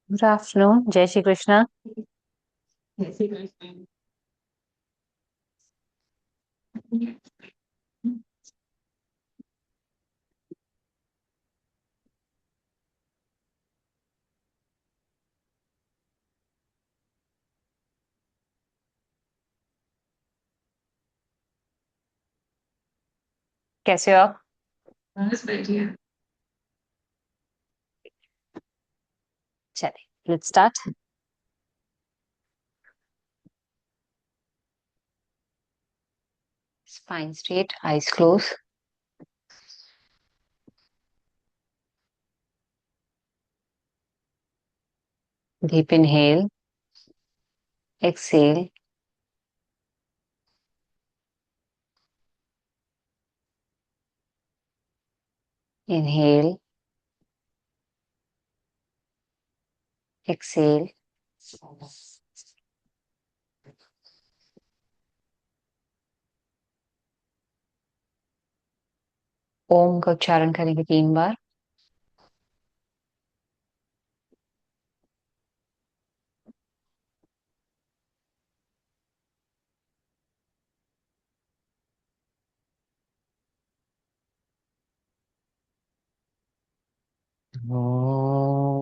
Good afternoon. जय श्री कृष्णा। कैसे हो आप? बस बढ़िया। चलिए, let's start. Spine straight, eyes close. Deep inhale, exhale, inhale, exhale. Om का उच्चारण करेंगे 3 बार। ओम।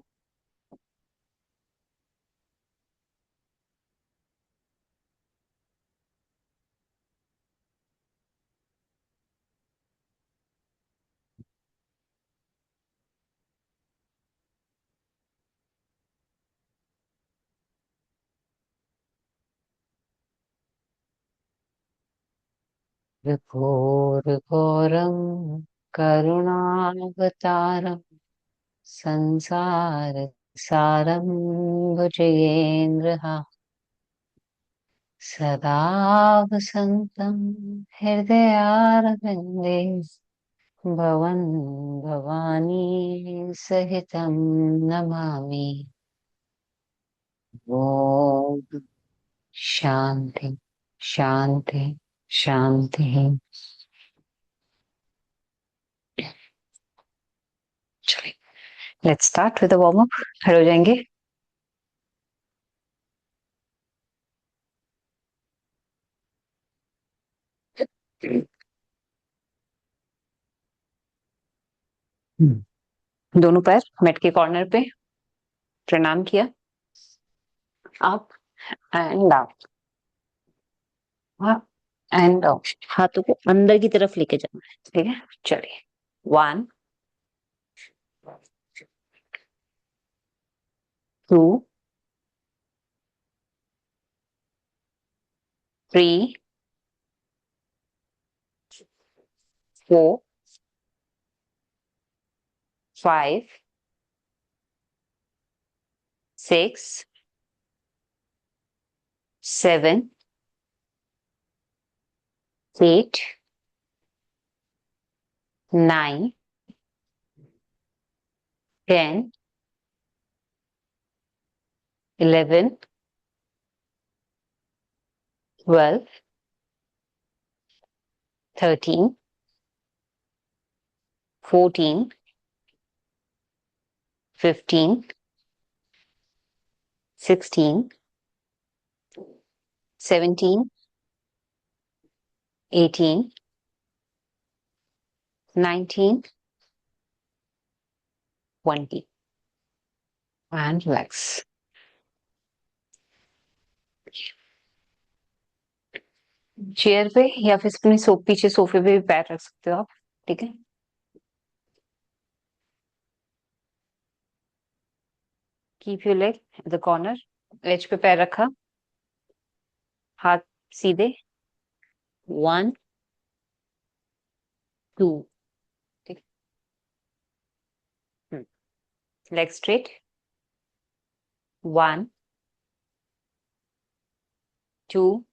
घोरघोरम करुणावतारम संसार सारं भुजगेन्द्रहा सदा वसन्तं हृदयारविन्दे भवन् भवानी सहितं नमामि। ओम। शांति शांति शांति। चलिए, let's start with the warm up. खड़े हो जाएंगे। दोनों पैर मैट के कॉर्नर पे, प्रणाम किया। Up and down, up and down. हाथों को अंदर की तरफ लेके जाना है, ठीक है? चलिए। 1, 2, 3, 4, 5, 6, 7, 8, 9, 10, 11, 12, 13, 14, 15, 16, 17, 18, 19, 20 and relax। चेयर पे या फिर अपनी पीछे सोफे पे भी पैर रख सकते हो आप, ठीक है? Keep your leg at the corner. Edge पे पैर रखा, हाथ सीधे। 1, 2, ठीक। Leg straight. 1, 2,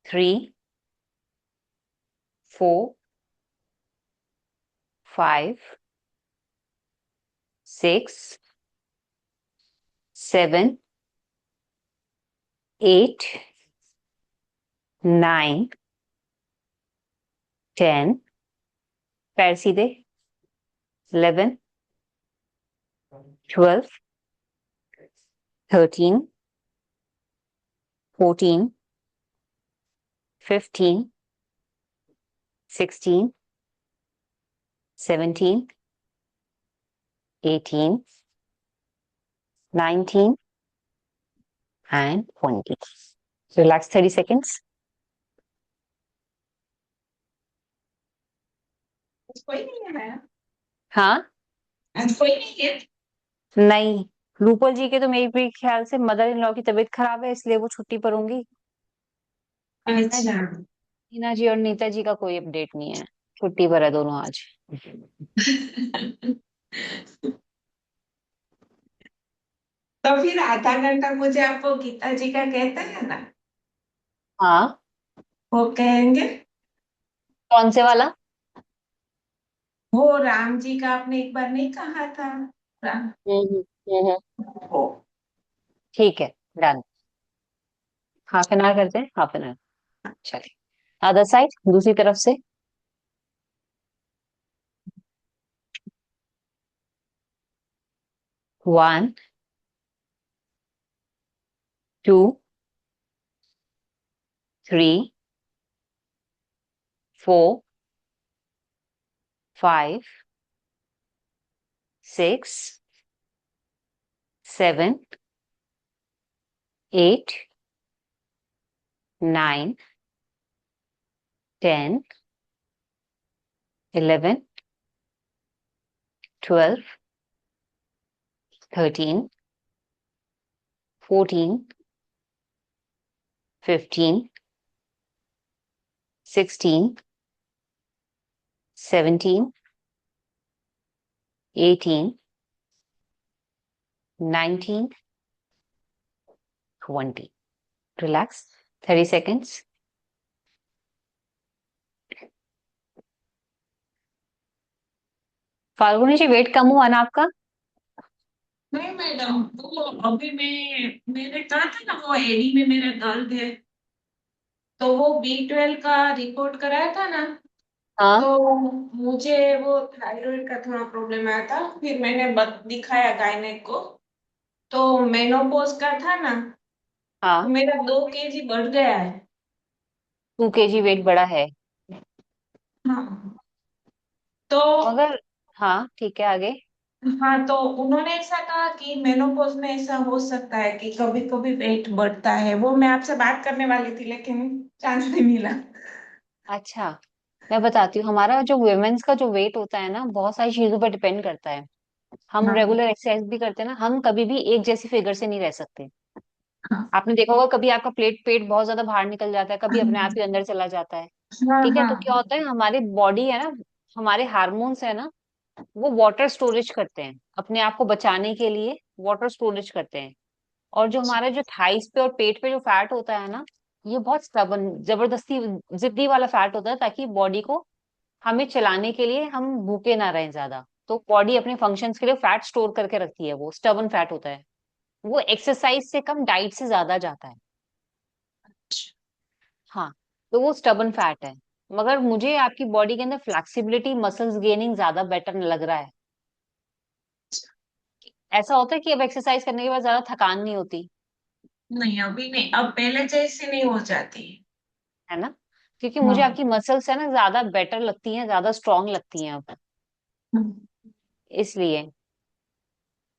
3, 4, 5, 6, 7, 8, 9, 10, पैर सीधे। 11, 12, 13, 14, 15, 16, 17, 18, 19, and 20. Relax 30 seconds. कोई नहीं है। हाँ, आज कोई नहीं है। नहीं, रूपल जी के तो मेरे भी ख्याल से मदर इन लॉ की तबीयत खराब है, इसलिए वो छुट्टी पर होंगी। अच्छा। हीना जी और नीता जी का कोई अपडेट नहीं है, छुट्टी पर है दोनों आज। तो फिर आधा घंटा मुझे आप वो गीता जी का कहते हैं ना, हाँ, वो कहेंगे। कौन से वाला? वो राम जी का आपने एक बार नहीं कहा था। राम। हम्म, हम्म, वो। ठीक है, डन। हाफ एन आवर करते हैं, हाफ एन आवर। चलिए, अदर साइड, दूसरी तरफ से। 1, 2, 3, 4, 5, 6, 7, 8, 9, 10, 11, 12, 13, 14, 15, 16, 17, 18, 19, 20. Relax. 30 seconds. फाल्गुनी जी, वेट कम हुआ ना आपका? नहीं मैडम, वो अभी मैंने कहा था ना, वो एडी में मेरा दर्द है। तो वो B12 का रिपोर्ट कराया था ना। हाँ, तो मुझे वो थायराइड का थोड़ा प्रॉब्लम आया था, फिर मैंने दिखाया गायनेक को। तो मेनोपॉज का था ना। तो हाँ, मेरा 2 kg बढ़ गया है। 2 kg वेट बड़ा है। हाँ। तो मगर, हाँ ठीक है, आगे। हाँ, तो उन्होंने ऐसा कहा कि मेनोपॉज में ऐसा हो सकता है कि कभी कभी वेट बढ़ता है। वो मैं आपसे बात करने वाली थी, लेकिन चांस नहीं मिला। अच्छा, मैं बताती हूँ, हमारा जो वुमेन्स का जो वेट होता है ना, बहुत सारी चीजों पर डिपेंड करता है। हम हाँ रेगुलर एक्सरसाइज भी करते हैं ना, हम कभी भी एक जैसी फिगर से नहीं रह सकते। हाँ आपने देखा होगा, कभी आपका पेट बहुत ज्यादा बाहर निकल जाता है, कभी अपने आप ही अंदर चला जाता है। हाँ ठीक है, तो क्या हाँ। होता है, हमारी बॉडी है ना, हमारे हार्मोन्स है ना, वो वाटर स्टोरेज करते हैं अपने आप को बचाने के लिए, वाटर स्टोरेज करते हैं। और जो हमारे जो थाइस पे और पेट पे जो फैट होता है ना, ये बहुत स्टबन, जबरदस्ती, जिद्दी वाला फैट होता है, ताकि बॉडी को, हमें चलाने के लिए, हम भूखे ना रहें ज्यादा। तो बॉडी अपने फंक्शंस के लिए फैट स्टोर करके रखती है, वो स्टबन फैट होता है। वो एक्सरसाइज से कम, डाइट से ज्यादा जाता है। हाँ, तो वो स्टबन फैट है। मगर मुझे आपकी बॉडी के अंदर फ्लेक्सिबिलिटी, मसल्स गेनिंग ज्यादा बेटर लग रहा है। ऐसा होता है कि अब एक्सरसाइज करने के बाद ज्यादा थकान नहीं होती, नहीं, अभी नहीं, अब पहले जैसी नहीं हो जाती। है ना? क्योंकि मुझे हाँ। आपकी मसल्स है ना, ज्यादा बेटर लगती हैं, ज्यादा स्ट्रांग लगती हैं अब, इसलिए।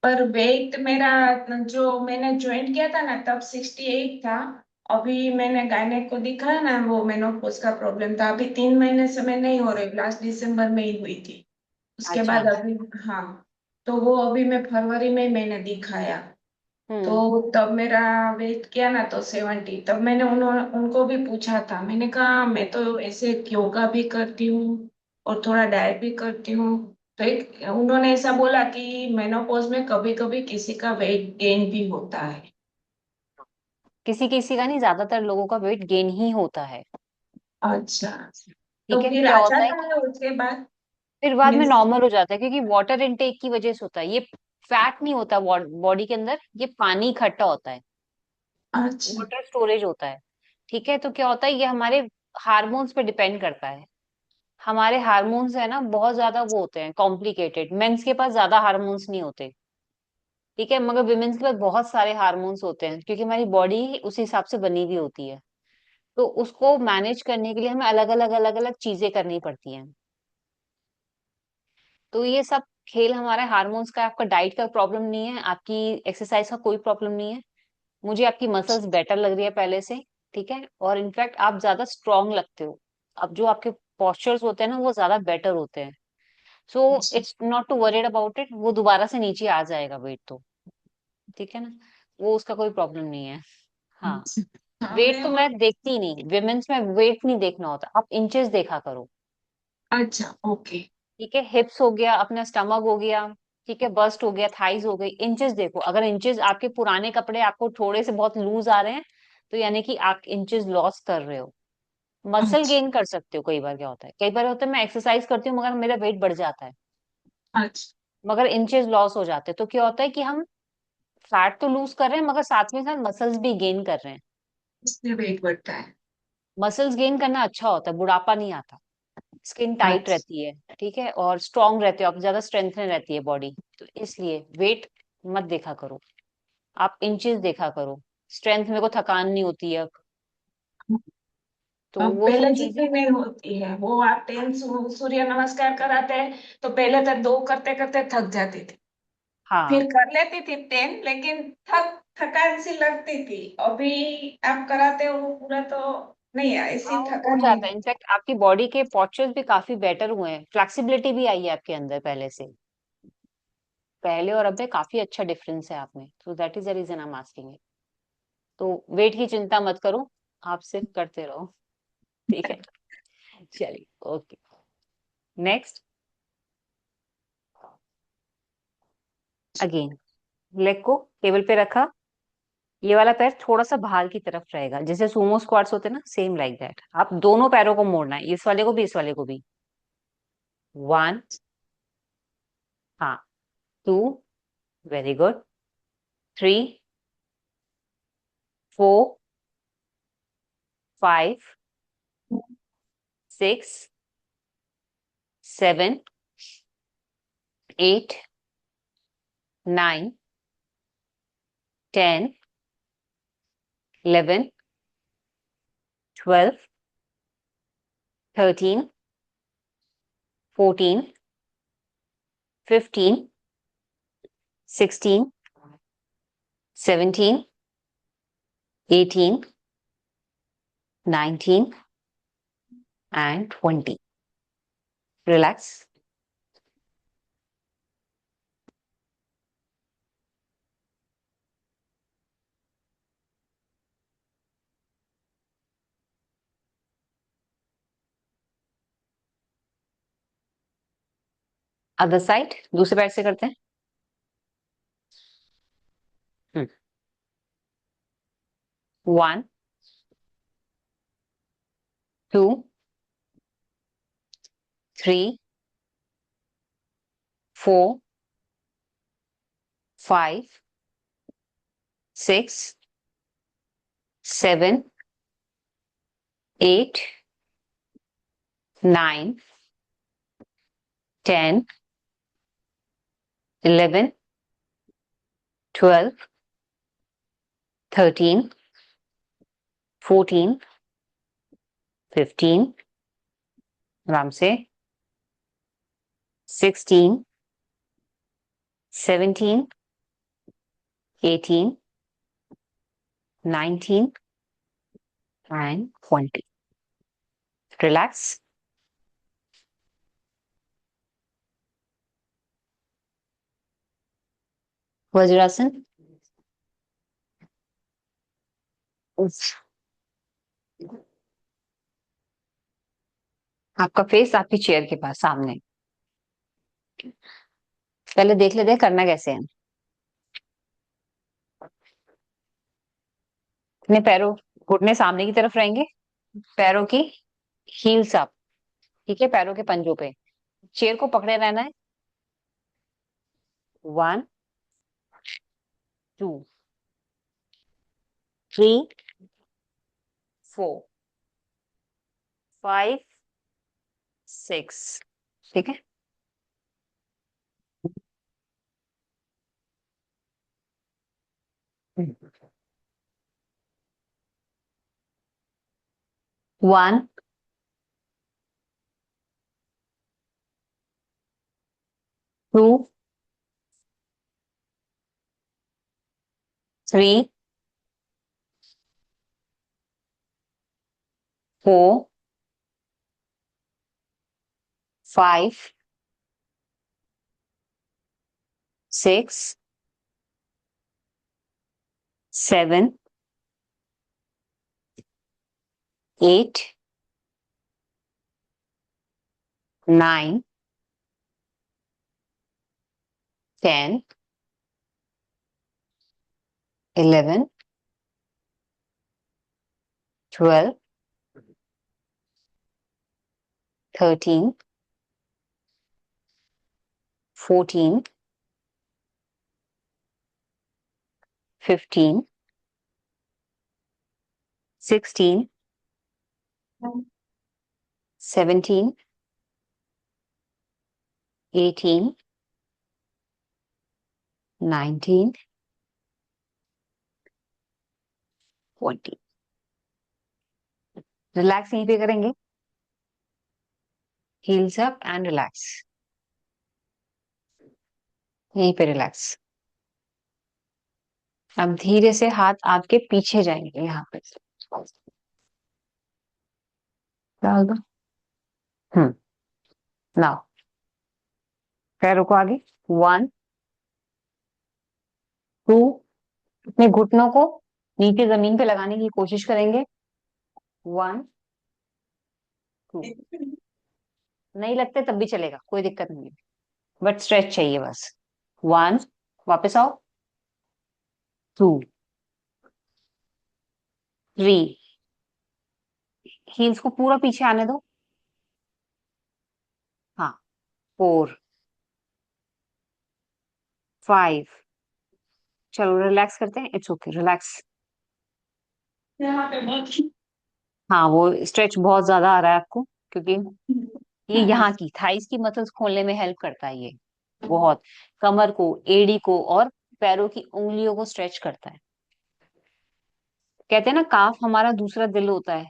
पर वेट मेरा जो मैंने ज्वाइन किया था ना, तब 68 था। अभी मैंने गायनेक को दिखाया ना, वो मेनोपॉज का प्रॉब्लम था। अभी 3 महीने से मैं नहीं हो रही, लास्ट दिसंबर में ही हुई थी। उसके अच्छा। बाद अभी। हाँ। तो वो अभी मैं फरवरी में मैंने दिखाया। हम्म। तो तब मेरा वेट किया ना तो 70। तब मैंने उनको भी पूछा था, मैंने कहा मैं तो ऐसे योगा भी करती हूँ और थोड़ा डाइट भी करती हूँ। तो एक उन्होंने ऐसा बोला कि मेनोपॉज में कभी कभी किसी का वेट गेन भी होता है। किसी किसी का नहीं, ज्यादातर लोगों का वेट गेन ही होता है। अच्छा। तो ठीक है, फिर क्या आ होता है जाता कि है उसके बाद। फिर बाद में मीन्स। नॉर्मल हो जाता है, क्योंकि वाटर इनटेक की वजह से होता है ये। फैट नहीं होता बॉडी के अंदर, ये पानी इकट्ठा होता है, अच्छा। वाटर स्टोरेज होता है। ठीक है, तो क्या होता है, ये हमारे हार्मोन्स पे डिपेंड करता है। हमारे हार्मोन्स है ना, बहुत ज्यादा वो होते हैं कॉम्प्लिकेटेड, मेंस के पास ज्यादा हार्मोन्स नहीं होते। ठीक है, मगर विमेन्स के पास बहुत सारे हार्मोन्स होते हैं, क्योंकि हमारी बॉडी उस हिसाब से बनी हुई होती है। तो उसको मैनेज करने के लिए हमें अलग अलग चीजें करनी पड़ती हैं। तो ये सब खेल हमारे हार्मोन्स का, आपका डाइट का प्रॉब्लम नहीं है, आपकी एक्सरसाइज का कोई प्रॉब्लम नहीं है। मुझे आपकी मसल्स बेटर लग रही है पहले से। ठीक है, और इनफैक्ट आप ज्यादा स्ट्रांग लगते हो। अब जो आपके पोस्चर्स होते हैं ना, वो ज्यादा बेटर होते हैं। सो अच्छा। It's not to worried about it, वो दोबारा से नीचे आ जाएगा वेट तो। ठीक है ना, वो उसका कोई प्रॉब्लम नहीं है। हाँ, हाँ, वेट मैं तो वो। मैं देखती ही नहीं, विमेन्स में वेट नहीं देखना होता, आप इंचेस देखा करो। अच्छा, ओके। ठीक है, हिप्स हो गया, अपना स्टमक हो गया, ठीक है, बस्ट हो गया, थाइज हो गई, इंचेस देखो। अगर इंचेस आपके पुराने कपड़े आपको थोड़े से बहुत लूज आ रहे हैं, तो यानी कि आप इंचेस लॉस कर रहे हो। मसल अच्छा। गेन कर सकते हो। कई बार क्या होता है, कई बार होता है मैं एक्सरसाइज करती हूँ मगर मेरा वेट बढ़ जाता है, अच्छा। मगर इंचेस लॉस हो जाते हैं। तो क्या होता है कि हम फैट तो लूज कर रहे हैं, मगर साथ में साथ मसल्स भी गेन कर रहे हैं। इसलिए वेट बढ़ता है। मसल्स गेन करना अच्छा होता है, बुढ़ापा नहीं आता। स्किन टाइट अच्छा। रहती है, ठीक है, और स्ट्रांग रहते हो आप, ज्यादा स्ट्रेंथन रहती है बॉडी। तो इसलिए वेट मत देखा करो, आप इंचेस देखा करो। स्ट्रेंथ में को थकान नहीं होती है अब। तो अब वो सब पहले चीजें। जितनी नहीं होती है, वो आप 10 सूर्य नमस्कार कराते हैं तो पहले तक 2 करते करते थक जाती थी। हाँ, फिर कर लेती थी 10, लेकिन थकान सी लगती थी। अभी आप कराते हो वो पूरा तो नहीं है, हाँ, ऐसी वो हो थकान नहीं जाता है। लगती। इनफैक्ट आपकी बॉडी के पोस्चर्स भी काफी बेटर हुए हैं, फ्लेक्सिबिलिटी भी आई है आपके अंदर पहले से। पहले और अब में काफी अच्छा डिफरेंस है आप में, तो that is the reason I am asking. तो वेट की चिंता मत करो, आप सिर्फ करते रहो। ठीक है, चलिए, ओके। नेक्स्ट, अगेन लेग को टेबल पे रखा, ये वाला पैर थोड़ा सा बाहर की तरफ रहेगा, जैसे सुमो स्क्वाट्स होते हैं ना, सेम लाइक दैट। आप दोनों पैरों को मोड़ना है, इस वाले को भी, इस वाले को भी। वन, हाँ, two, very good, three, four, five, six, seven, eight, nine, ten, 11, 12, 13, 14, 15, 16, 17, 18, 19 and 20. Relax. Other side, दूसरे पैर से करते हैं। One, two, three, four, five, six, seven, eight, nine, 10, 11, 12, 13, 14, 15, आराम से, 16, 17, 18, 19 and 20. Relax. वज्रासन। आपका फेस आपकी चेयर के पास सामने। पहले देख लेते हैं करना कैसे है। अपने पैरों, घुटने सामने की तरफ रहेंगे, पैरों की हील्स अप, ठीक है, पैरों के पंजों पे। चेयर को पकड़े रहना है। One, two, three, four, five, six, ठीक है। One, two, three, four, five, six, seven, eight, nine, 10, 11, 12, 13, 14, 15, 16, 17, 18, 19, 20। Relax यहीं पे करेंगे, हील्स अप एंड रिलैक्स, यहीं पे रिलैक्स। अब धीरे से हाथ आपके पीछे जाएंगे, यहाँ पे डाल दो। हम्म, नाउ पैरों को आगे, वन, टू, अपने घुटनों को नीचे जमीन पे लगाने की कोशिश करेंगे, वन, टू। नहीं लगते तब भी चलेगा, कोई दिक्कत नहीं है, बट स्ट्रेच चाहिए बस। वन, वापस आओ, टू, थ्री, हील्स को पूरा पीछे आने दो, हाँ, फोर, फाइव, चलो रिलैक्स करते हैं, इट्स ओके, रिलैक्स। यहाँ पे बहुत हाँ, वो स्ट्रेच बहुत ज्यादा आ रहा है आपको, क्योंकि ये यहाँ की थाइस की मसल्स खोलने में हेल्प करता है ये, बहुत, कमर को, एड़ी को और पैरों की उंगलियों को स्ट्रेच करता है। कहते हैं ना, काफ हमारा दूसरा दिल होता है,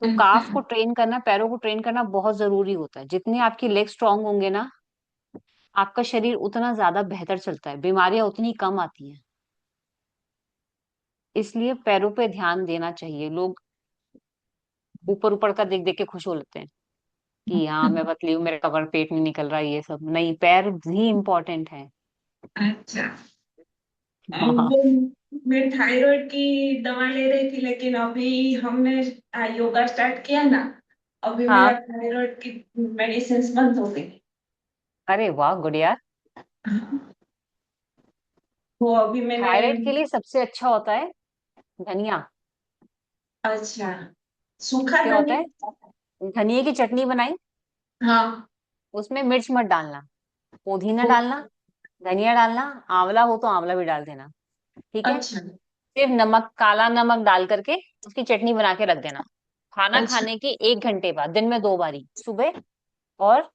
तो काफ को ट्रेन करना, पैरों को ट्रेन करना बहुत जरूरी होता है। जितने आपके लेग स्ट्रांग होंगे ना, आपका शरीर उतना ज्यादा बेहतर चलता है, बीमारियां उतनी कम आती हैं। इसलिए पैरों पे ध्यान देना चाहिए। लोग ऊपर ऊपर का देख देख के खुश हो लेते हैं कि हाँ मैं पतली हूँ, मेरा कमर पेट नहीं निकल रहा, ये सब नहीं, पैर भी इम्पोर्टेंट है। अच्छा। हाँ, वो मैं थायराइड की दवा ले रही थी, लेकिन अभी हमने योगा स्टार्ट किया ना, अभी मेरा हाँ, थायराइड की मेडिसिन बंद हो गई। अरे वाह, गुड यार। वो अभी मैंने। थायराइड के लिए सबसे अच्छा होता है धनिया। अच्छा। सूखा क्या होता है, धनिया। धनिया की चटनी बनाई, हाँ। उसमें मिर्च मत डालना, पुदीना वो। डालना, धनिया डालना, आंवला हो तो आंवला भी डाल देना, ठीक है। अच्छा। सिर्फ नमक, काला नमक डाल करके उसकी चटनी बना के रख देना। खाना अच्छा। खाने के 1 घंटे बाद, दिन में 2 बारी, सुबह और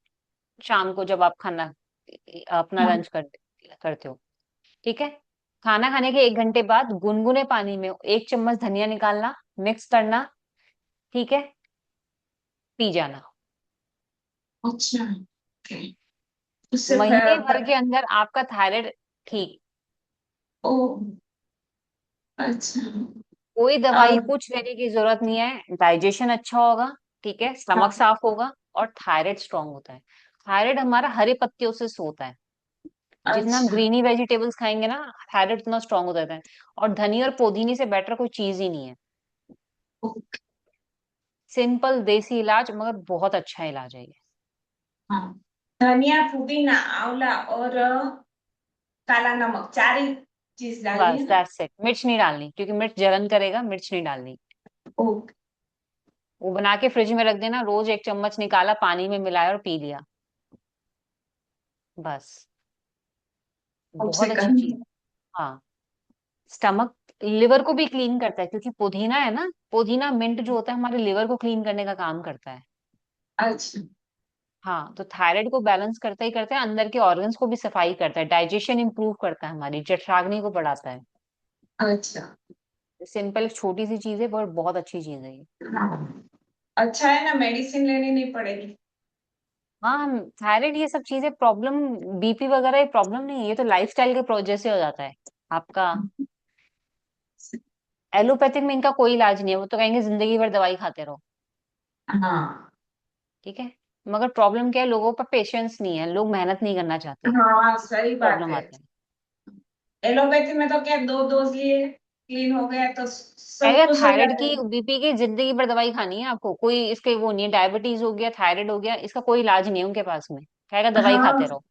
शाम को, जब आप खाना अपना हाँ। लंच करते हो, ठीक है। खाना खाने के 1 घंटे बाद गुनगुने पानी में 1 चम्मच धनिया निकालना, मिक्स करना, ठीक है, पी जाना। अच्छा। ओके। उससे महीने भर के अंदर आपका थायराइड ठीक। ओ। अच्छा। कोई दवाई और। कुछ लेने की जरूरत नहीं है, डाइजेशन अच्छा होगा, ठीक है, स्टमक हाँ। साफ होगा, और थायराइड स्ट्रांग होता है। थायराइड हमारा हरे पत्तियों से होता है, जितना हम अच्छा। ग्रीनी वेजिटेबल्स खाएंगे ना, थायराइड उतना स्ट्रांग हो जाता है। और धनी और पुदीने से बेटर कोई चीज ही नहीं है। ओके। सिंपल देसी इलाज, मगर बहुत अच्छा इलाज है ये। हाँ। धनिया, पुदीना, आंवला और काला नमक, चार ही चीज डालनी बस है ना। दैट्स इट, मिर्च नहीं डालनी, क्योंकि मिर्च जलन करेगा, मिर्च नहीं डालनी। ओके। वो बना के फ्रिज में रख देना, रोज 1 चम्मच निकाला, पानी में मिलाया और पी लिया, बस। अब से बहुत अच्छी चीज। करेंगे। हाँ, स्टमक, लिवर को भी क्लीन करता है, क्योंकि पुदीना है ना, पुदीना मिंट जो होता है हमारे लिवर को क्लीन करने का काम करता है। अच्छा। हाँ, तो थायराइड को बैलेंस करता ही करता है, अंदर के ऑर्गन्स को भी सफाई करता है, डाइजेशन इंप्रूव करता है, हमारी जठराग्नि को बढ़ाता है। अच्छा। सिंपल छोटी सी चीज है पर बहुत अच्छी चीज है ये। हाँ, अच्छा है ना, मेडिसिन लेनी नहीं पड़ेगी। हाँ, थायराइड ये सब चीजें प्रॉब्लम, बीपी वगैरह ये प्रॉब्लम नहीं है, ये तो लाइफस्टाइल के वजह से हो जाता है आपका। एलोपैथिक में इनका कोई इलाज नहीं है, वो तो कहेंगे जिंदगी भर दवाई खाते रहो। हाँ। ठीक है। मगर प्रॉब्लम क्या है, लोगों पर पेशेंस नहीं है, लोग मेहनत नहीं करना चाहते, हाँ सही बात प्रॉब्लम है। आता है। एलोपैथी में तो क्या, 2 डोज लिए क्लीन हो गया तो सब कहेगा कुछ हो थायराइड जाता की है। बीपी की जिंदगी भर दवाई खानी है आपको, कोई इसके वो नहीं है, डायबिटीज हो गया, थायराइड हो गया, इसका कोई इलाज नहीं है उनके पास में, कहेगा दवाई हाँ। खाते रहो।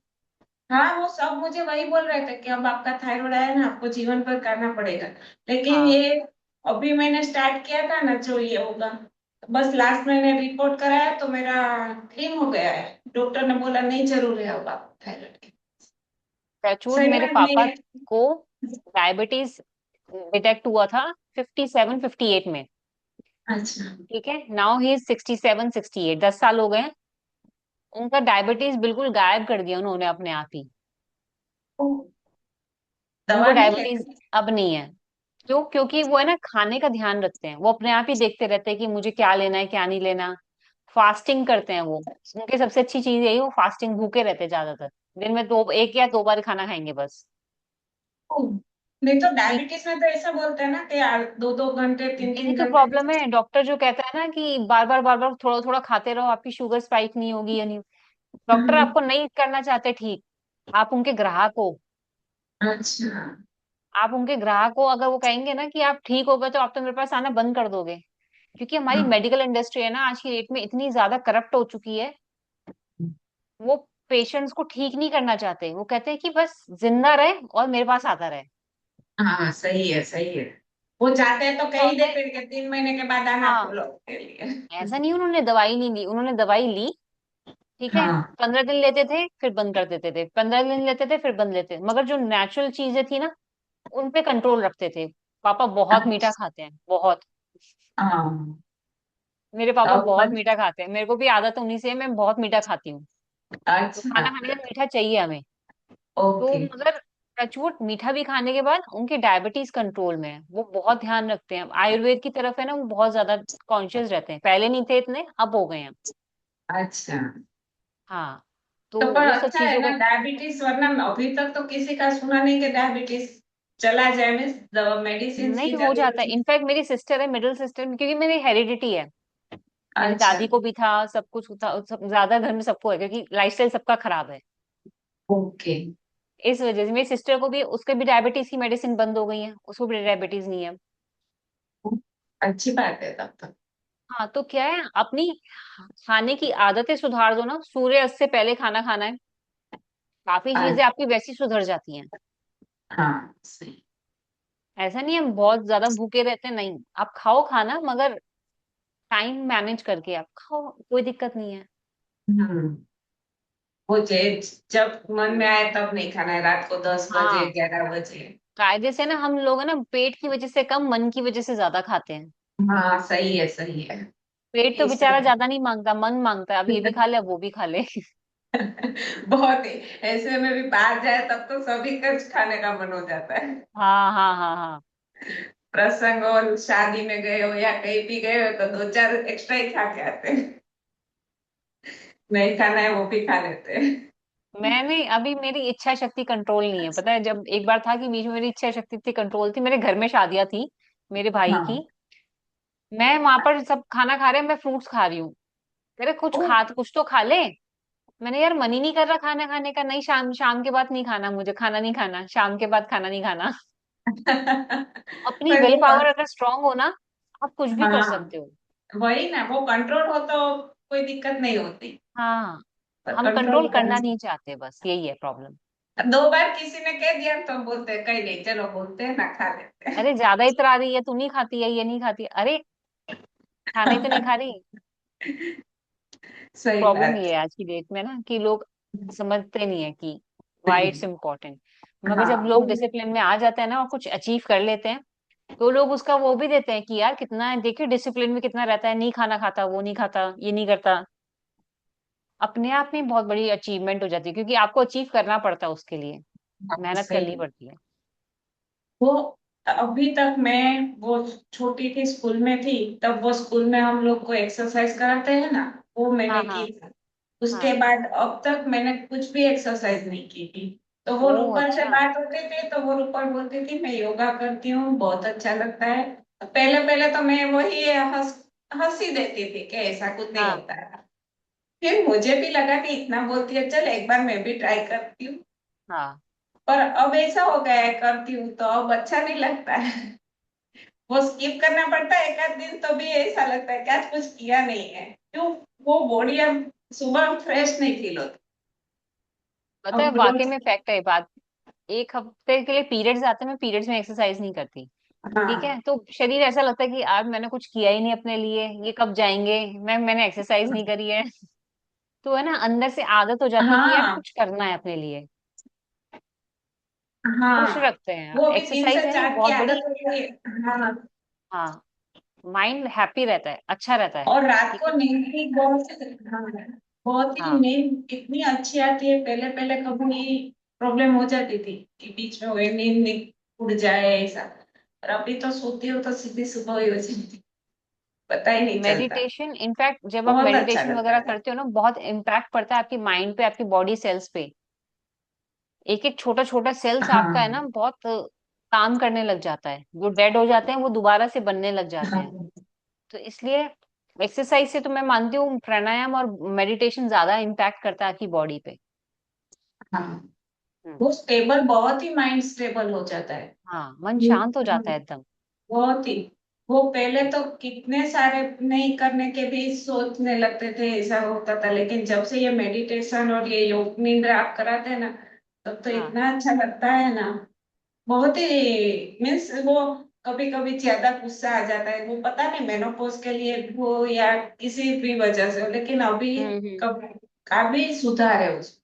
हाँ, वो सब मुझे वही बोल रहे थे कि अब आपका थायराइड है ना, आपको जीवन भर करना पड़ेगा। लेकिन हाँ। ये अभी मैंने स्टार्ट किया था ना, जो ये होगा, बस लास्ट मैंने रिपोर्ट कराया तो मेरा क्लीन हो गया है, डॉक्टर ने बोला नहीं जरूर है अब आप थायराइड की। टचवुड सही मेरे बात नहीं पापा है। को डायबिटीज डिटेक्ट हुआ था 57-58 में। अच्छा। ठीक है, नाउ ही इज 67-68, 10 साल हो गए हैं। उनका डायबिटीज बिल्कुल गायब कर दिया उन्होंने अपने आप ही। ओ, उनको दवा नहीं डायबिटीज लेते? अब नहीं है। क्यों? क्योंकि वो है ना खाने का ध्यान रखते हैं, वो अपने आप ही देखते रहते हैं कि मुझे क्या लेना है क्या नहीं लेना। फास्टिंग करते हैं वो, उनकी सबसे अच्छी चीज यही, वो फास्टिंग भूखे रहते हैं ज्यादातर। दिन में दो, एक या दो बार खाना खाएंगे बस। ओ, नहीं तो नहीं, डायबिटीज में तो ऐसा बोलते हैं ना कि यार 2-2 घंटे, तीन यही तीन तो घंटे प्रॉब्लम है, डॉक्टर जो कहता है ना कि बार बार थोड़ा थोड़ा खाते रहो, आपकी शुगर स्पाइक नहीं होगी या नहीं। डॉक्टर हाँ, आपको नहीं करना चाहते ठीक, आप उनके ग्राहक हो। अच्छा। आप उनके ग्राहक हो, अगर वो कहेंगे ना कि आप ठीक हो गए तो आप तो मेरे पास आना बंद कर दोगे। क्योंकि हमारी हाँ, मेडिकल इंडस्ट्री है ना आज की डेट में इतनी ज्यादा करप्ट हो चुकी है। वो पेशेंट्स को ठीक नहीं करना चाहते, वो कहते हैं कि बस जिंदा रहे और मेरे पास आता रहे। हाँ सही है, सही है। वो चाहते हैं तो क्या कह ही होता है? देते हैं कि 3 महीने के बाद आना हाँ, फॉलो के लिए। ऐसा नहीं उन्होंने दवाई नहीं ली, उन्होंने दवाई ली। ठीक है। हाँ। 15 दिन लेते थे फिर बंद कर देते थे, 15 दिन लेते थे फिर बंद लेते, मगर जो नेचुरल चीजें थी ना उन पे कंट्रोल रखते थे। पापा बहुत मीठा खाते हैं, बहुत। हाँ। मेरे पापा तब बहुत मीठा खाते हैं, मेरे को भी आदत उन्हीं से है, मैं बहुत मीठा खाती हूँ। तो अच्छा। खाना खाने में मीठा चाहिए हमें। तो ओके। मगर टचवुड मीठा भी खाने के बाद उनकी डायबिटीज कंट्रोल में है, वो बहुत ध्यान रखते हैं, आयुर्वेद की तरफ है ना वो बहुत ज्यादा कॉन्शियस रहते हैं, पहले नहीं थे इतने, अब हो गए हैं। अच्छा। हाँ। तो तो पर वो सब अच्छा है चीजों ना को डायबिटीज, वरना अभी तक तो किसी का सुना नहीं कि डायबिटीज चला जाए, मीन्स दवा मेडिसिन नहीं की हो जाता है, जरूरत। इनफैक्ट मेरी सिस्टर है, मिडिल सिस्टर, क्योंकि मेरी हेरिडिटी है। मेरी अच्छा। दादी को भी था, सब कुछ था, सब ज्यादा घर में सबको है, क्योंकि लाइफस्टाइल सबका खराब है। ओके। इस वजह से मेरी सिस्टर को भी, उसके भी डायबिटीज की मेडिसिन बंद हो गई है, उसको भी डायबिटीज नहीं है। अच्छी बात है तब तो। हाँ, तो क्या है, अपनी खाने की आदतें सुधार दो ना, सूर्यास्त से पहले खाना खाना है, काफी चीजें आपकी वैसी सुधर जाती हैं। हाँ सही। ऐसा नहीं हम बहुत ज्यादा भूखे रहते हैं, नहीं, आप खाओ खाना, मगर टाइम मैनेज करके आप खाओ, कोई दिक्कत नहीं है। हम्म। वो जब मन में आए तब नहीं खाना है, रात को 10 बजे, हाँ, 11 बजे। कायदे से ना हम लोग है ना पेट की वजह से कम, मन की वजह से ज्यादा खाते हैं। हाँ सही है, सही है। पेट तो ये बेचारा सही ज्यादा नहीं मांगता, मन मांगता है, अब ये भी खा ले अब वो भी खा ले। बहुत ही। ऐसे में भी बाहर जाए तब तो सभी कुछ खाने का मन हो जाता है। हाँ हाँ हाँ हाँ। प्रसंग हो, शादी में गए हो या कहीं भी गए हो तो 2-4 एक्स्ट्रा ही खा के आते हैं। नहीं खाना है वो भी खा लेते हैं। मैंने अभी, मेरी इच्छा शक्ति कंट्रोल नहीं है, पता है, जब एक बार था कि बीच में मेरी इच्छा शक्ति इतनी कंट्रोल थी, मेरे घर में शादियां थी मेरे भाई की, हाँ। मैं वहां पर सब खाना खा रहे हैं, मैं फ्रूट्स खा रही हूँ। कह रहे कुछ ओ। खा, कुछ तो खा ले। मैंने यार मन ही नहीं कर रहा खाना खाने का, नहीं, शाम शाम के बाद नहीं खाना, मुझे खाना नहीं खाना, शाम के बाद खाना नहीं खाना। अपनी पर विल वो पावर अगर स्ट्रांग हो ना, आप कुछ भी कर हाँ, सकते हो। वही ना, वो कंट्रोल हो तो कोई दिक्कत नहीं होती। हाँ, पर हम कंट्रोल कंट्रोल करना, करना नहीं चाहते, बस यही है प्रॉब्लम। 2 बार किसी ने कह दिया तो हम बोलते हैं कहीं नहीं, चलो बोलते हैं ना, खा लेते अरे ज्यादा इतरा रही है, तू नहीं खाती है, ये नहीं खाती, अरे खाना ही तो नहीं हैं। खा रही। सही प्रॉब्लम बात। ये है आज की डेट में ना कि लोग समझते नहीं है कि वाई इट्स इम्पोर्टेंट। मगर जब हाँ। लोग डिसिप्लिन में आ जाते हैं ना और कुछ अचीव कर लेते हैं, तो लोग उसका वो भी देते हैं कि यार कितना देखिए डिसिप्लिन में कितना रहता है, नहीं खाना खाता, वो नहीं खाता, ये नहीं करता। अपने आप में बहुत बड़ी अचीवमेंट हो जाती है, क्योंकि आपको अचीव करना पड़ता है उसके लिए, हाँ, मेहनत करनी सही। पड़ती है। वो अभी तक मैं वो छोटी थी, स्कूल में थी, तब वो स्कूल में हम लोग को एक्सरसाइज कराते हैं ना, वो मैंने हाँ की हाँ थी। उसके हाँ। बाद अब तक मैंने कुछ भी एक्सरसाइज नहीं की थी। तो वो ओ रूपल से अच्छा। बात होती थी, तो वो रूपल बोलती थी मैं योगा करती हूँ, बहुत अच्छा लगता है। पहले पहले तो मैं वही हंसी देती थी कि ऐसा कुछ नहीं हाँ होता है। फिर मुझे भी लगा कि इतना बोलती है, चल एक बार मैं भी ट्राई करती हूँ। हाँ। पर अब ऐसा हो गया है, करती हूँ तो अब अच्छा नहीं लगता है। वो स्किप करना पड़ता है एक आध दिन, तो भी ऐसा लगता है कि आज कुछ किया नहीं है, क्यों? वो बॉडी अब सुबह फ्रेश नहीं फील होती। पता है अब वाकई रोज। में फैक्ट है ये बात। एक हफ्ते के लिए पीरियड्स आते हैं, मैं पीरियड्स में एक्सरसाइज नहीं करती। ठीक है, हाँ तो शरीर ऐसा लगता है कि आज मैंने कुछ किया ही नहीं अपने लिए, ये कब जाएंगे, मैंने एक्सरसाइज नहीं करी है। तो है ना, अंदर से आदत हो जाती है कि यार हाँ कुछ करना है अपने लिए। खुश हाँ। रखते हैं, वो भी तीन एक्सरसाइज से है ना चार की बहुत बड़ी। आदत होती है। हाँ। हाँ, माइंड हैप्पी रहता है, अच्छा रहता है। और रात ठीक को है। नींद भी बहुत, हाँ, बहुत ही हाँ। नींद इतनी अच्छी आती है। पहले पहले कभी प्रॉब्लम हो जाती थी कि बीच में वो नींद उड़ जाए ऐसा। और अभी तो सोती हो तो सीधी सुबह ही हो जाती, पता ही नहीं चलता। मेडिटेशन, इनफैक्ट जब आप बहुत अच्छा मेडिटेशन लगता वगैरह है। करते हो ना, बहुत इम्पैक्ट पड़ता है आपकी माइंड पे, आपकी बॉडी सेल्स पे। एक एक छोटा छोटा सेल्स आपका है ना, हाँ बहुत काम करने लग जाता है। जो डेड हो जाते हैं वो दोबारा से बनने लग जाते हैं। हाँ तो इसलिए एक्सरसाइज से तो मैं मानती हूँ प्राणायाम और मेडिटेशन ज्यादा इम्पैक्ट करता है आपकी बॉडी पे। हाँ। हम्म। वो स्टेबल, बहुत ही माइंड स्टेबल हो जाता है। हाँ, मन शांत हो जाता है एकदम। बहुत ही। वो पहले तो कितने सारे नहीं करने के भी सोचने लगते थे, ऐसा होता था, लेकिन जब से ये मेडिटेशन और ये योग निंद्रा आप कराते हैं ना, तब तो हाँ। इतना अच्छा लगता है ना। बहुत ही मीन्स वो, कभी कभी ज्यादा गुस्सा आ जाता है, वो पता नहीं मेनोपॉज के लिए हो या किसी भी वजह से हो, लेकिन अभी हम्म। कब काफी सुधार है उस।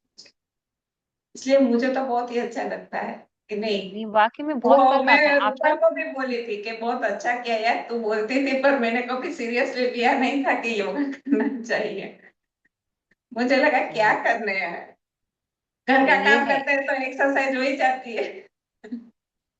इसलिए मुझे तो बहुत ही अच्छा लगता है कि नहीं। नहीं, वाकई में बहुत वो फर्क मैं आता है रूपल आजकल। को भी बोली थी कि बहुत अच्छा किया यार, तू बोलती थी, पर मैंने कभी सीरियसली लिया नहीं था कि योगा करना चाहिए। मुझे लगा क्या नहीं करने हैं, घर का नहीं, ये काम है। करते हैं तो एक्सरसाइज हो ही जाती है। पर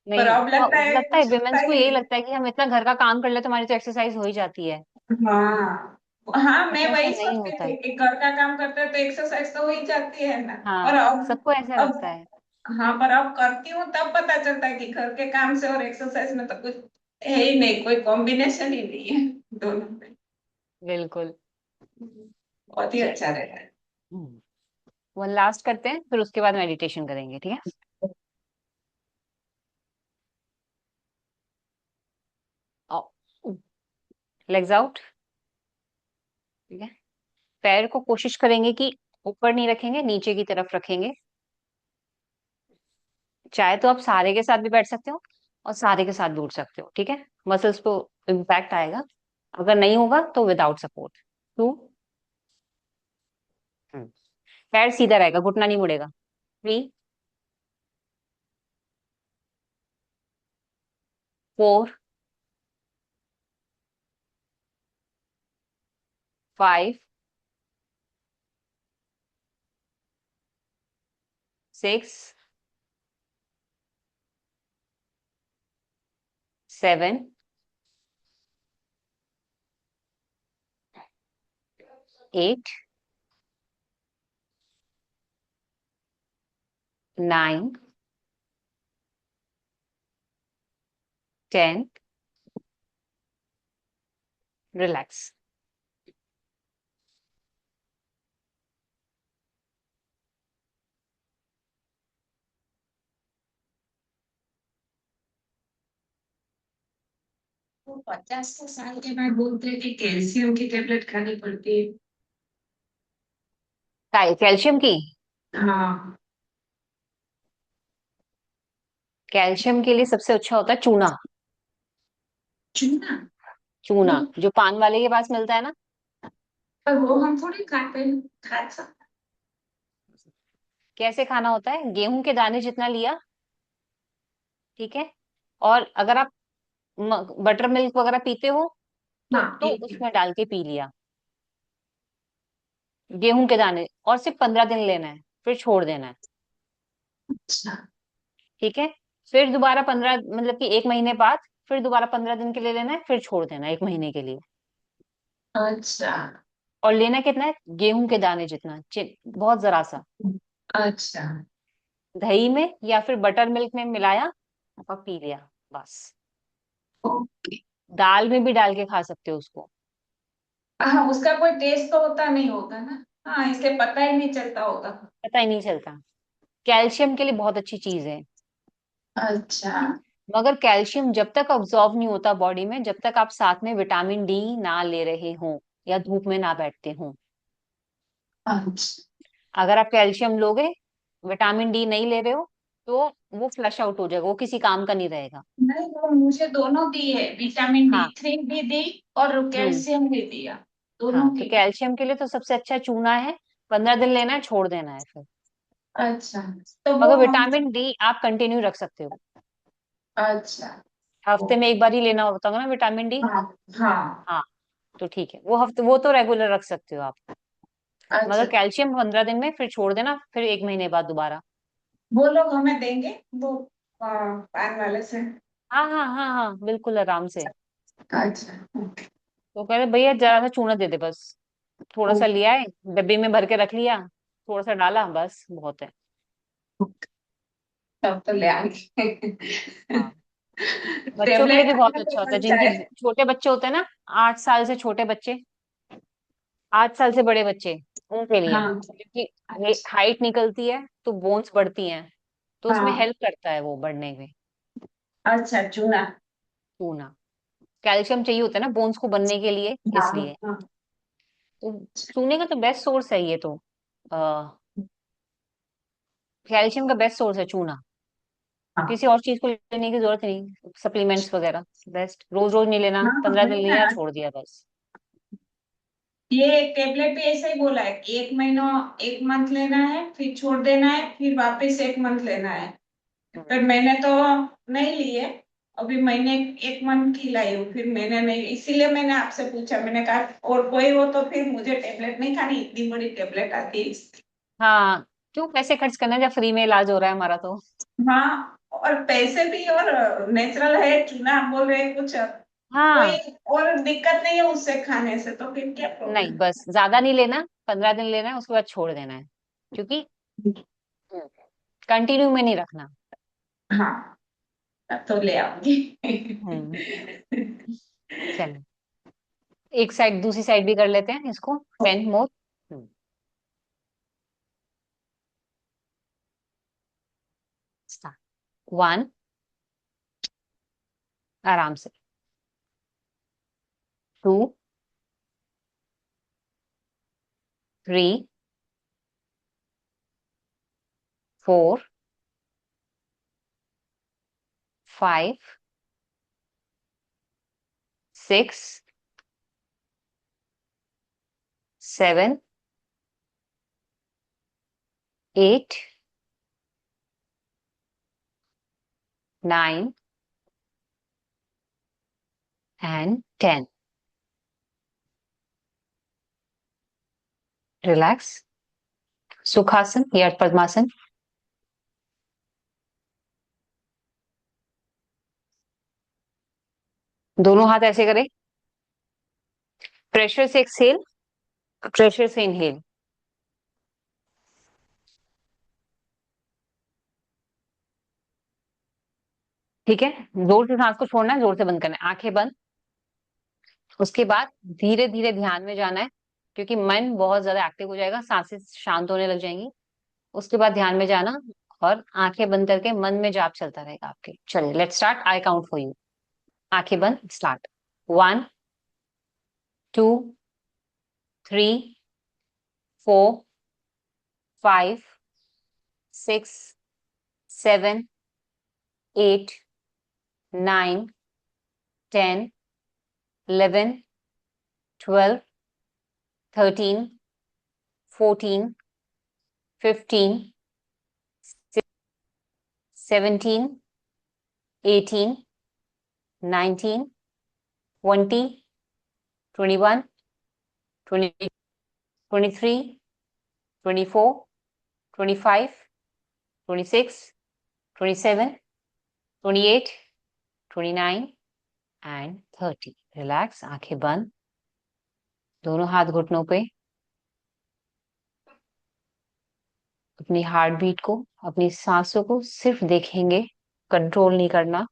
नहीं, अब लगता है लगता है कुछ होता विमेंस को ही यही नहीं। लगता है कि हम इतना घर का काम कर ले तो हमारी तो एक्सरसाइज हो ही जाती है। हाँ हाँ, बट मैं ऐसा वही नहीं सोचती होता है। थी कि घर का काम करते हैं तो एक्सरसाइज तो हो ही जाती है ना। पर हाँ, अब सबको ऐसा लगता अब है। हाँ, पर अब करती हूँ तब पता चलता है कि घर के काम से और एक्सरसाइज में तो कुछ है ही नहीं, कोई कॉम्बिनेशन ही नहीं है दोनों में। बिल्कुल। बहुत ही चल, अच्छा रहता है। वन लास्ट करते हैं, फिर उसके बाद मेडिटेशन करेंगे, ठीक है। Legs out. ठीक है। पैर को कोशिश करेंगे कि ऊपर नहीं रखेंगे, नीचे की तरफ रखेंगे। चाहे तो आप सहारे के साथ भी बैठ सकते हो और सहारे के साथ भी उठ सकते हो, ठीक है। मसल्स को इम्पैक्ट आएगा। अगर नहीं होगा तो विदाउट सपोर्ट। 2। पैर सीधा रहेगा, घुटना नहीं मुड़ेगा। 3। 4। 5। 6। 7। 8। 9। 10। रिलैक्स। वो 50 साल के बाद बोलते हैं कि कैल्शियम की टेबलेट खानी पड़ती है। कैल्शियम की। हाँ। कैल्शियम के लिए सबसे अच्छा होता है चूना। चूना। चूना वो, जो पान वाले के पास मिलता है ना। पर वो हम थोड़ी खाते हैं, खा सकते। कैसे खाना होता है, गेहूं के दाने जितना लिया। ठीक है। और अगर आप बटर मिल्क वगैरह पीते हो हाँ तो ठीक है। उसमें डाल के पी लिया। गेहूं के दाने, और सिर्फ 15 दिन लेना है, फिर छोड़ देना है। अच्छा। ठीक है। फिर दोबारा 15, मतलब कि 1 महीने बाद फिर दोबारा 15 दिन के लिए लेना है, फिर छोड़ देना 1 महीने के लिए। अच्छा। और लेना कितना है, गेहूं के दाने जितना, बहुत जरा सा। अच्छा। दही में या फिर बटर मिल्क में मिलाया और पी लिया, बस। ओके। दाल में भी डाल के खा सकते हो उसको। हाँ, उसका कोई टेस्ट तो होता नहीं होगा ना। हाँ, इसलिए पता ही नहीं चलता होगा। पता ही नहीं चलता। कैल्शियम के लिए बहुत अच्छी चीज है। अच्छा। मगर कैल्शियम जब तक ऑब्जॉर्व नहीं होता बॉडी में, जब तक आप साथ में विटामिन डी ना ले रहे हो या धूप में ना बैठते हो। अच्छा। अगर आप कैल्शियम लोगे, विटामिन डी नहीं ले रहे हो, तो वो फ्लश आउट हो जाएगा, वो किसी काम का नहीं रहेगा। नहीं, वो मुझे दोनों दी है, विटामिन डी हाँ। थ्री भी दी और हम्म। कैल्शियम भी दिया। दोनों हाँ, तो की। कैल्शियम के लिए तो सबसे अच्छा चूना है। 15 दिन लेना है, छोड़ देना है फिर। अच्छा, तो वो मगर हम। विटामिन डी आप कंटिन्यू रख सकते हो। अच्छा। हफ्ते में एक बार ही लेना होता होगा ना विटामिन डी। हाँ। हाँ। हाँ, तो ठीक है, वो हफ्ते वो तो रेगुलर रख सकते हो आप। अच्छा। मगर कैल्शियम 15 दिन में, फिर छोड़ देना, फिर 1 महीने बाद दोबारा। वो लोग हमें देंगे, वो पान वाले से। हाँ हाँ हाँ हाँ, बिल्कुल आराम से। अच्छा। तो कह रहे भैया जरा सा चूना दे दे बस। थोड़ा सा ओके। लिया है, डब्बे में भर के रख लिया, थोड़ा सा डाला, बस बहुत है। तब तो ले आएंगे। हाँ, बच्चों के लिए टेबलेट भी बहुत खाने अच्छा से होता है, बनता जिनके है। छोटे बच्चे होते हैं ना, 8 साल से छोटे बच्चे, 8 साल से बड़े बच्चे, उनके लिए। हाँ। क्योंकि अच्छा। हाइट निकलती है तो बोन्स बढ़ती हैं, तो उसमें हाँ। हेल्प करता है वो बढ़ने में। अच्छा, चूना। चूना, कैल्शियम चाहिए होता है ना बोन्स को बनने के लिए, हाँ। इसलिए। हाँ। तो चूने का तो बेस्ट सोर्स है ये तो। कैल्शियम का बेस्ट सोर्स है चूना। हाँ। किसी और चीज को लेने की जरूरत नहीं, सप्लीमेंट्स वगैरह। बेस्ट, रोज रोज नहीं लेना, हाँ, 15 दिन बढ़िया लिया है। छोड़ दिया, बस। ये टेबलेट भी ऐसे ही बोला है कि 1 महीना, 1 मंथ लेना है, फिर छोड़ देना है, फिर वापस 1 मंथ लेना है। हम्म। पर मैंने तो नहीं लिए। अभी महीने 1 मंथ ही लाई हूँ, फिर मैंने नहीं, इसीलिए मैंने आपसे पूछा। मैंने कहा और कोई हो तो फिर मुझे टेबलेट नहीं खानी, इतनी बड़ी टेबलेट आती है। हाँ, क्यों पैसे खर्च करना जब फ्री में इलाज हो रहा है हमारा तो। हाँ, और पैसे भी, और नेचुरल है, चूना बोल रहे हैं कुछ। कोई हाँ, और दिक्कत नहीं है उससे खाने से, तो फिर क्या नहीं, प्रॉब्लम। बस ज्यादा नहीं लेना, 15 दिन लेना है, उसके बाद छोड़ देना है। क्योंकि कंटिन्यू में नहीं रखना। हाँ, अब तो ले आऊंगी। हम्म। चलो, एक साइड दूसरी साइड भी कर लेते हैं इसको, 10 मोर। 1, आराम से। 2, 3, 4, 5, 6, 7, 8, 9 एंड 10। रिलैक्स। सुखासन या पद्मासन। दोनों हाथ ऐसे करें, प्रेशर से एक्सेल, प्रेशर से इनहेल। ठीक है, जोर से सांस को छोड़ना है, जोर से बंद करना है, आंखें बंद। उसके बाद धीरे धीरे ध्यान में जाना है, क्योंकि मन बहुत ज्यादा एक्टिव हो जाएगा, सांसें शांत होने लग जाएंगी। उसके बाद ध्यान में जाना, और आंखें बंद करके मन में जाप चलता रहेगा आपके। चलिए, let's start, I count for you. आंखें बंद, स्टार्ट। 1, 2, 3, 4, 5, 6, 7, 8, 9, 10, 11, 12, 13, 14, 15, 17, 18, 19, 20, 21, 20, 23, 24, 25, 26, 27, 28, 29 एंड 30। रिलैक्स, आंखें बंद, दोनों हाथ घुटनों पे। अपनी हार्ट बीट को, अपनी सांसों को सिर्फ देखेंगे, कंट्रोल नहीं करना।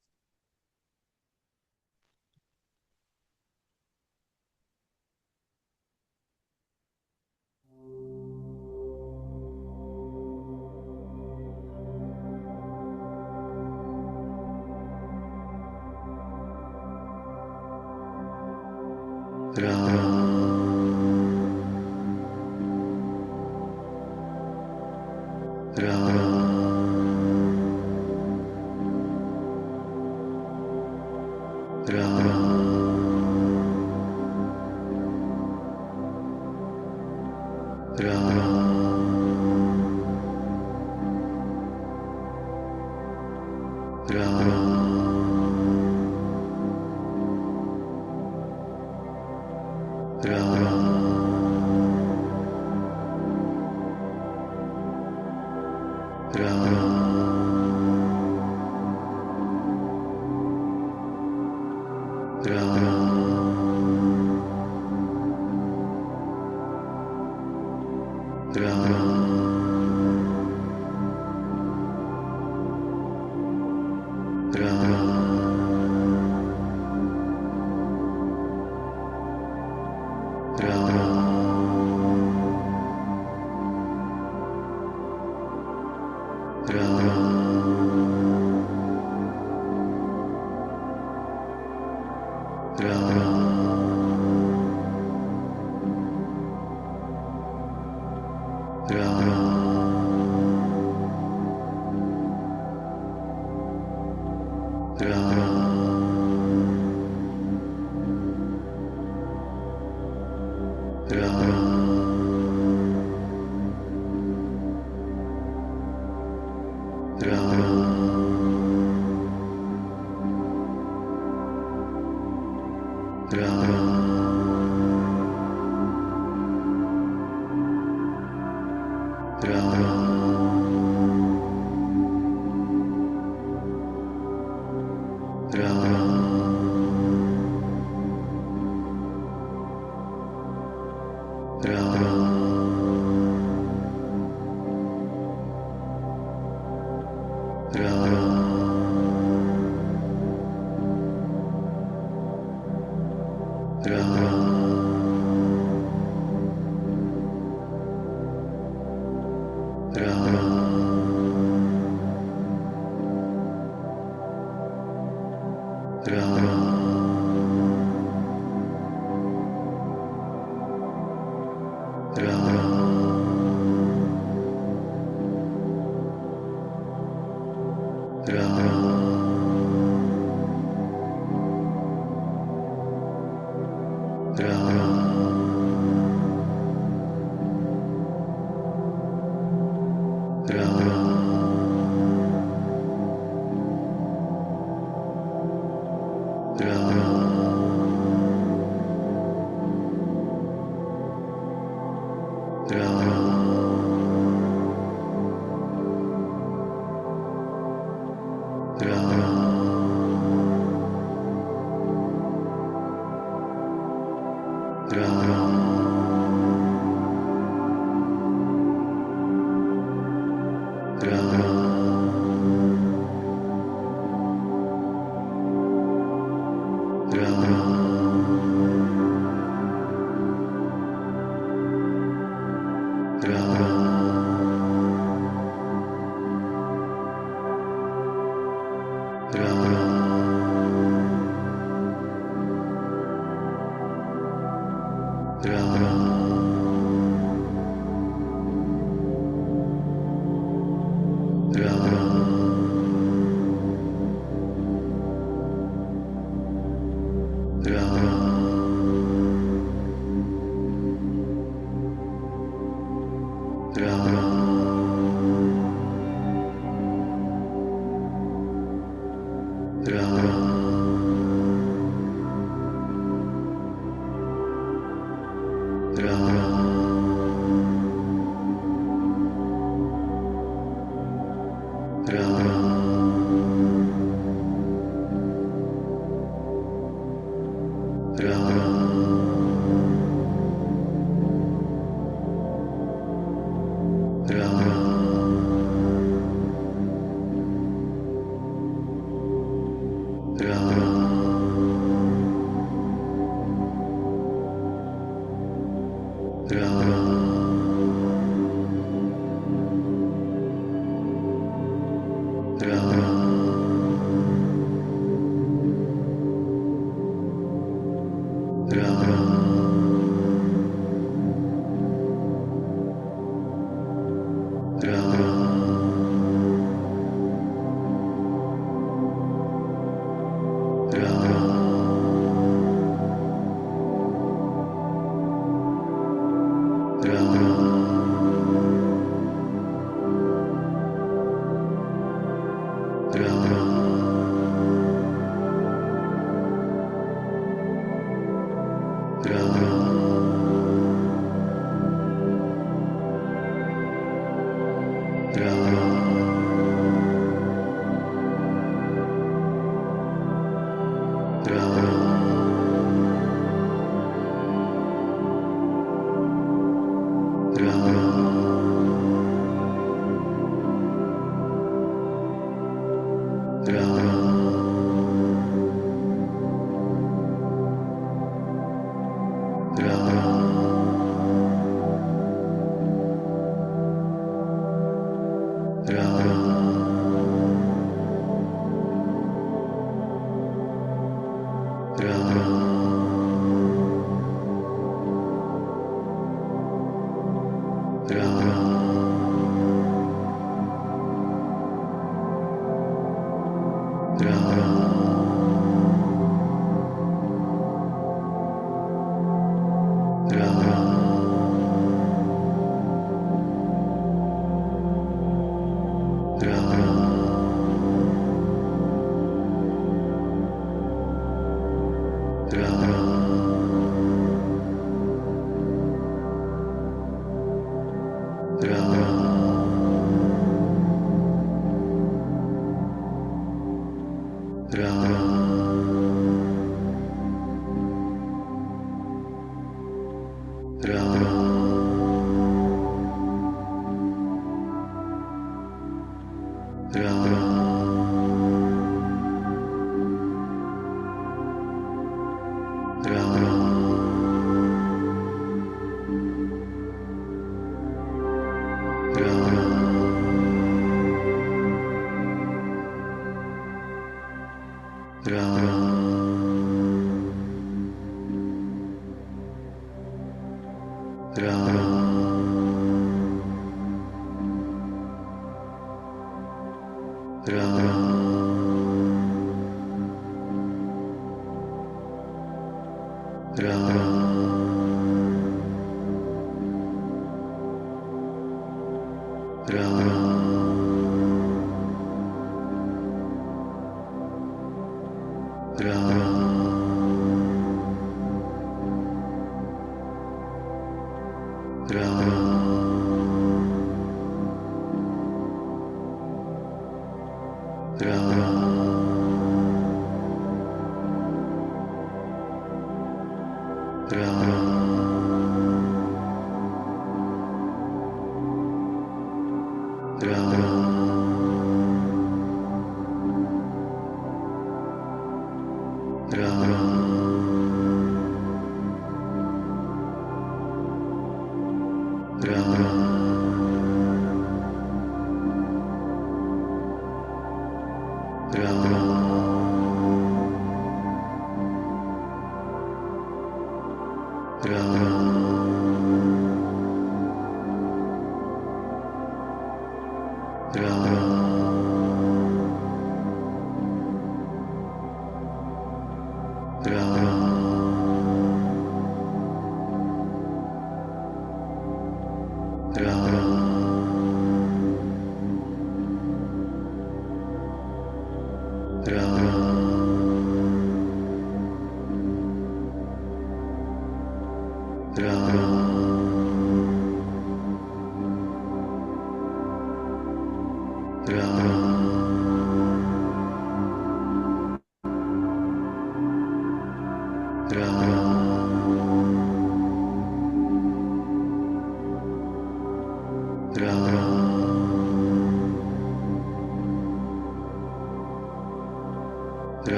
Ram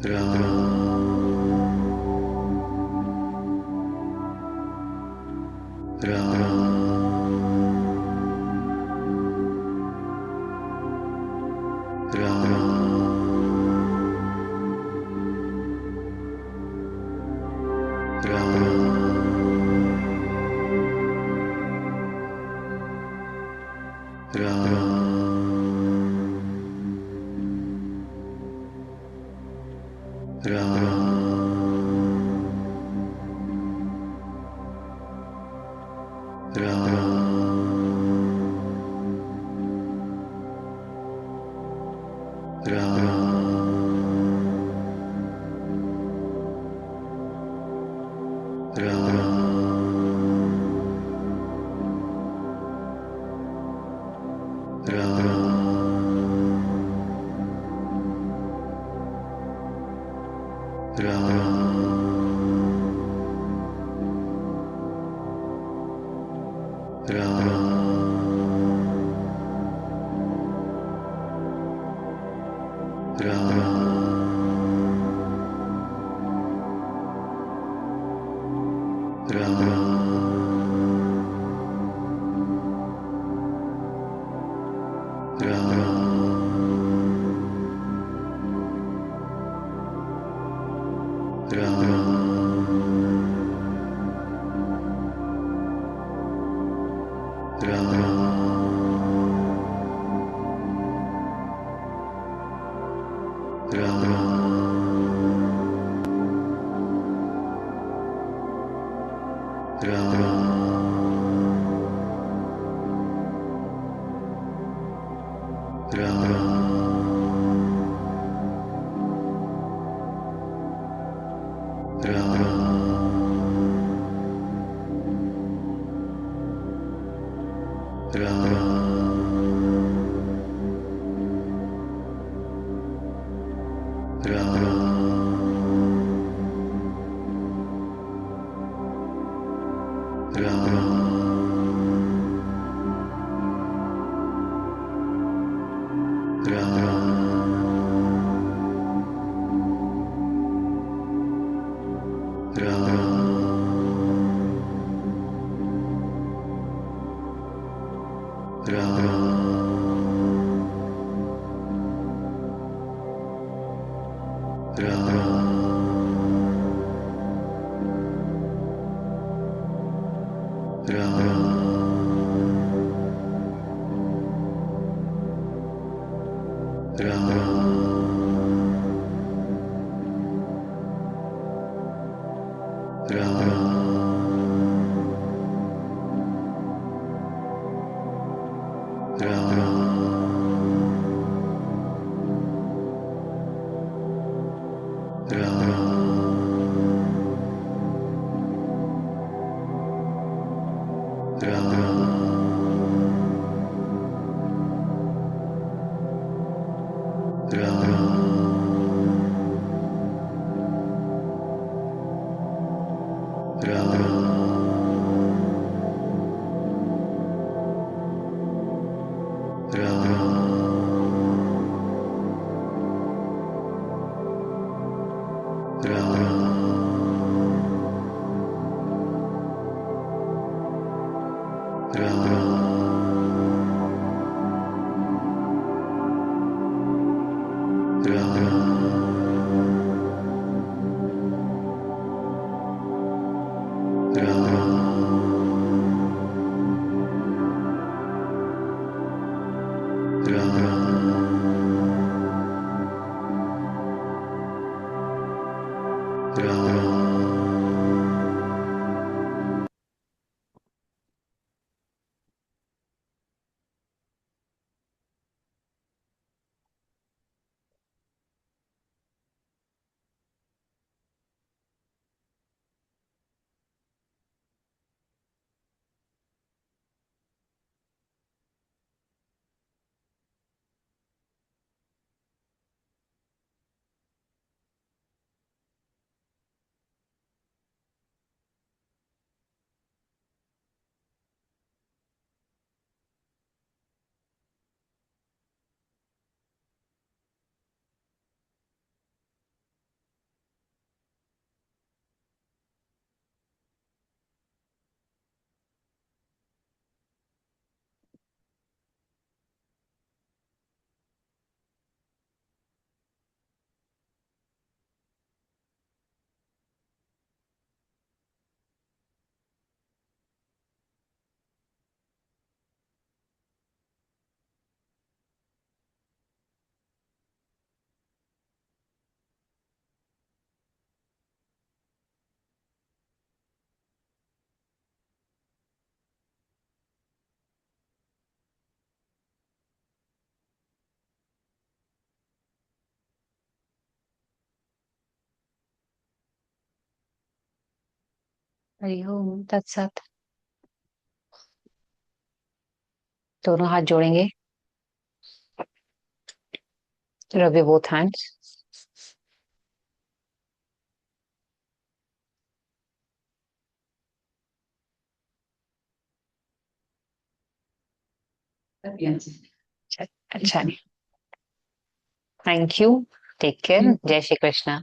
Ram हरि ओम तत्सत। दोनों हाथ जोड़ेंगे, rub your both hands. अच्छा अच्छा, थैंक यू, टेक केयर, जय श्री कृष्णा।